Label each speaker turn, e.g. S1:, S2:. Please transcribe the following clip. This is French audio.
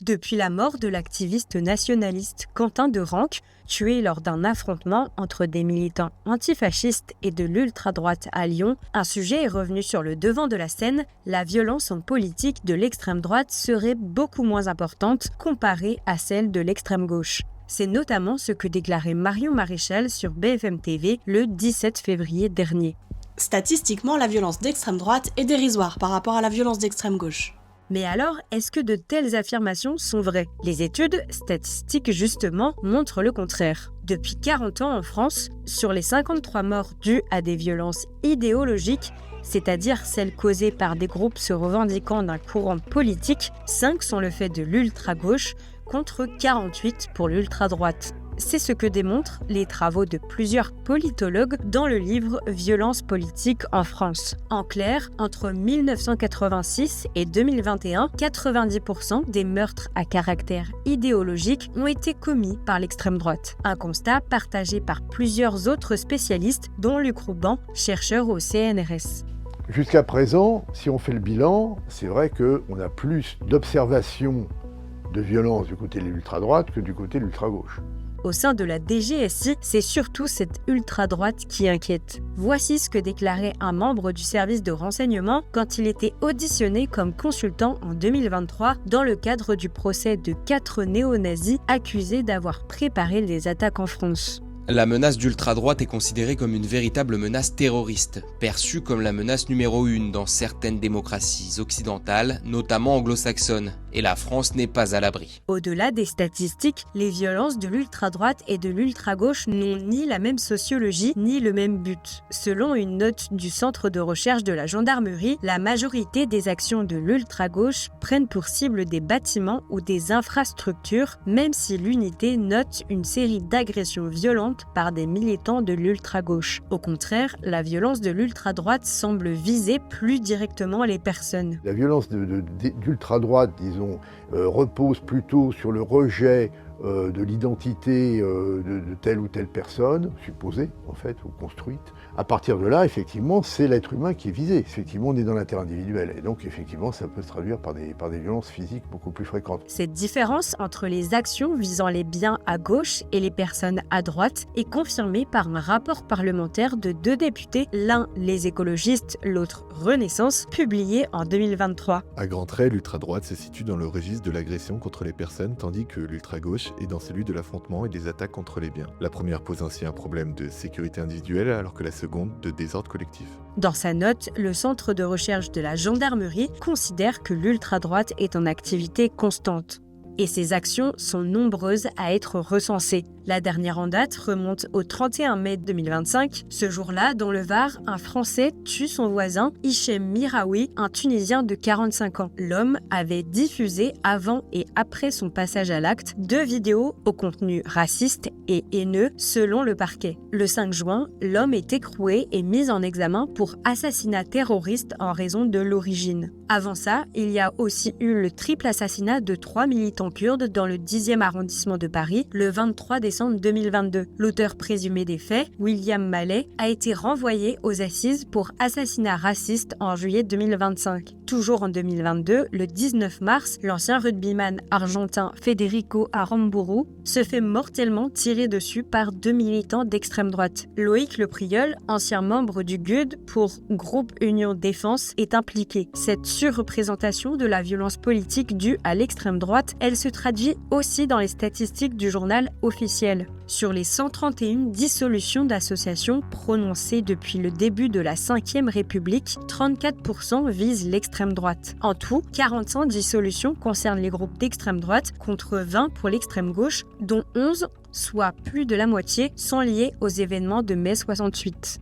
S1: Depuis la mort de l'activiste nationaliste Quentin de Ranc, tué lors d'un affrontement entre des militants antifascistes et de l'ultra-droite à Lyon, un sujet est revenu sur le devant de la scène. La violence en politique de l'extrême droite serait beaucoup moins importante comparée à celle de l'extrême gauche. C'est notamment ce que déclarait Marion Maréchal sur BFM TV le 17 février dernier.
S2: Statistiquement, la violence d'extrême droite est dérisoire par rapport à la violence d'extrême gauche.
S1: Mais alors, est-ce que de telles affirmations sont vraies ? Les études statistiques, justement, montrent le contraire. Depuis 40 ans en France, sur les 53 morts dues à des violences idéologiques, c'est-à-dire celles causées par des groupes se revendiquant d'un courant politique, 5 sont le fait de l'ultra-gauche, contre 48 pour l'ultra-droite. C'est ce que démontrent les travaux de plusieurs politologues dans le livre « Violence politique en France ». En clair, entre 1986 et 2021, 90% des meurtres à caractère idéologique ont été commis par l'extrême droite. Un constat partagé par plusieurs autres spécialistes, dont Luc Rouban, chercheur au CNRS.
S3: Jusqu'à présent, si on fait le bilan, c'est vrai qu'on a plus d'observations de violence du côté de l'ultra-droite que du côté de l'ultra-gauche.
S1: Au sein de la DGSI, c'est surtout cette ultra-droite qui inquiète. Voici ce que déclarait un membre du service de renseignement quand il était auditionné comme consultant en 2023 dans le cadre du procès de 4 néo-nazis accusés d'avoir préparé les attaques en France.
S4: La menace d'ultra-droite est considérée comme une véritable menace terroriste, perçue comme la menace numéro 1 dans certaines démocraties occidentales, notamment anglo-saxonnes, et la France n'est pas à l'abri.
S1: Au-delà des statistiques, les violences de l'ultra-droite et de l'ultra-gauche n'ont ni la même sociologie, ni le même but. Selon une note du Centre de recherche de la gendarmerie, la majorité des actions de l'ultra-gauche prennent pour cible des bâtiments ou des infrastructures, même si l'unité note une série d'agressions violentes par des militants de l'ultra-gauche. Au contraire, la violence de l'ultra-droite semble viser plus directement les personnes.
S3: La violence d'ultra-droite, disons, repose plutôt sur le rejet de l'identité de telle ou telle personne, supposée en fait, ou construite. À partir de là, effectivement, c'est l'être humain qui est visé. Effectivement, on est dans l'inter-individuel. Et donc, effectivement, ça peut se traduire par des violences physiques beaucoup plus fréquentes.
S1: Cette différence entre les actions visant les biens à gauche et les personnes à droite est confirmée par un rapport parlementaire de 2 députés, l'un les écologistes, l'autre Renaissance, publié en 2023.
S5: À grands traits, l'ultra-droite se situe dans le registre de l'agression contre les personnes, tandis que l'ultra-gauche est dans celui de l'affrontement et des attaques contre les biens. La première pose ainsi un problème de sécurité individuelle, alors que la seconde de désordre collectif.
S1: Dans sa note, le Centre de recherche de la gendarmerie considère que l'ultra-droite est en activité constante. Et ses actions sont nombreuses à être recensées. La dernière en date remonte au 31 mai 2025. Ce jour-là, dans le Var, un Français tue son voisin, Hichem Miraoui, un Tunisien de 45 ans. L'homme avait diffusé, avant et après son passage à l'acte, 2 vidéos au contenu raciste et haineux, selon le parquet. Le 5 juin, l'homme est écroué et mis en examen pour assassinat terroriste en raison de l'origine. Avant ça, il y a aussi eu le triple assassinat de 3 militants kurdes dans le 10e arrondissement de Paris, le 23 décembre 2022. L'auteur présumé des faits, William Mallet, a été renvoyé aux assises pour assassinat raciste en juillet 2025. Toujours en 2022, le 19 mars, l'ancien rugbyman argentin Federico Aramburu se fait mortellement tirer dessus par 2 militants d'extrême droite. Loïc Le Priol, ancien membre du GUD pour Groupe Union Défense, est impliqué. Cette surreprésentation de la violence politique due à l'extrême droite, elle se traduit aussi dans les statistiques du journal officiel. Sur les 131 dissolutions d'associations prononcées depuis le début de la 5e République, 34% visent l'extrême droite. En tout, 45 dissolutions concernent les groupes d'extrême droite contre 20 pour l'extrême gauche, dont 11, soit plus de la moitié, sont liées aux événements de mai 68.